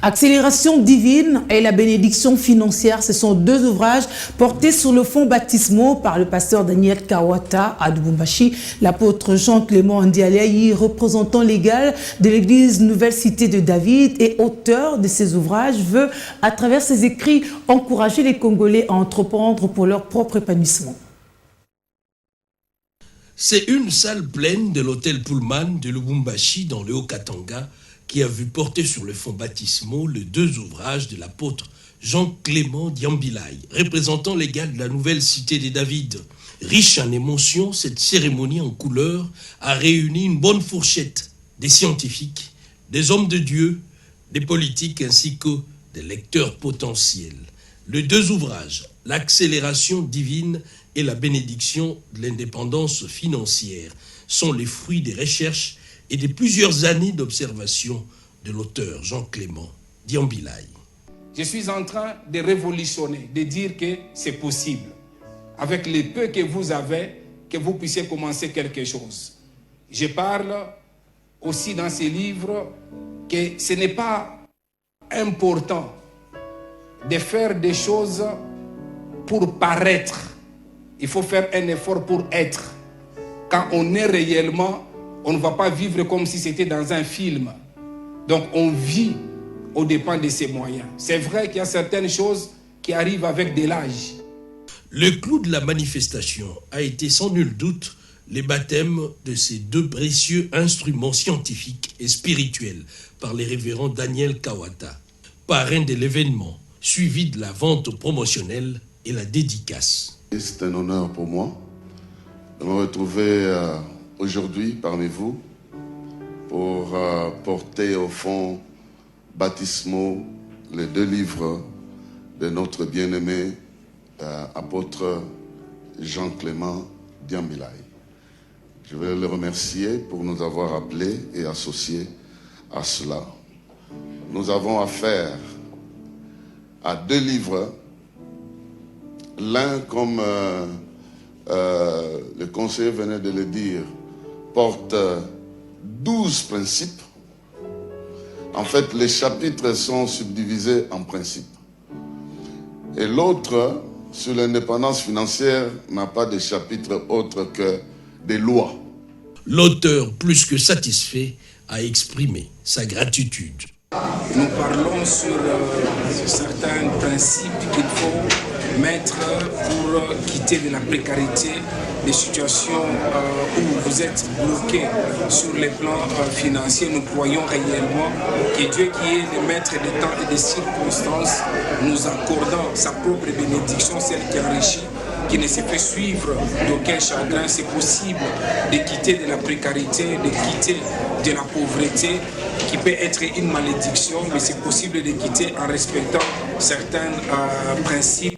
Accélération divine et la bénédiction financière, ce sont deux ouvrages portés sur le fonds baptismaux par le pasteur Daniel Kawata à Lubumbashi. L'apôtre Jean-Clément Ndiaye, représentant légal de l'église Nouvelle Cité de David et auteur de ces ouvrages, veut, à travers ses écrits, encourager les Congolais à entreprendre pour leur propre épanouissement. C'est une salle pleine de l'hôtel Pullman de Lubumbashi dans le Haut-Katanga qui a vu porter sur le fonds baptismaux les deux ouvrages de l'apôtre Jean-Clément Ndiaye, représentant légal de la Nouvelle Cité de David. Riche en émotions, cette cérémonie en couleurs a réuni une bonne fourchette des scientifiques, des hommes de Dieu, des politiques ainsi que des lecteurs potentiels. Les deux ouvrages, l'accélération divine et la bénédiction de l'indépendance financière, sont les fruits des recherches et de plusieurs années d'observation de l'auteur Jean-Clément Ndiaye. Je suis en train de révolutionner, de dire que c'est possible. Avec les peu que vous avez, que vous puissiez commencer quelque chose. Je parle aussi dans ces livres que ce n'est pas important de faire des choses pour paraître. Il faut faire un effort pour être. Quand on est réellement, on ne va pas vivre comme si c'était dans un film. Donc on vit au dépend de ses moyens. C'est vrai qu'il y a certaines choses qui arrivent avec de l'âge. Le clou de la manifestation a été sans nul doute les baptêmes de ces deux précieux instruments scientifiques et spirituels par les révérends Daniel Kawata, parrain de l'événement, suivi de la vente promotionnelle et la dédicace. C'est un honneur pour moi de me retrouver aujourd'hui parmi vous pour porter au fond baptismaux les deux livres de notre bien-aimé apôtre Jean-Clément Ndiaye. Je veux le remercier pour nous avoir appelés et associés à cela. Nous avons affaire à deux livres. L'un, comme le conseiller venait de le dire, porte 12 principes. En fait, les chapitres sont subdivisés en principes. Et l'autre, sur l'indépendance financière, n'a pas de chapitre autre que des lois. L'auteur, plus que satisfait, a exprimé sa gratitude. Nous parlons sur certains principes qu'il faut mettre pour quitter de la précarité, des situations où vous êtes bloqué sur les plans financiers. Nous croyons réellement que Dieu, qui est le maître des temps et des circonstances, nous accordant sa propre bénédiction, celle qui enrichit, qui ne se fait suivre d'aucun chagrin. C'est possible de quitter de la précarité, de quitter de la pauvreté, qui peut être une malédiction, mais c'est possible de quitter en respectant certains principes.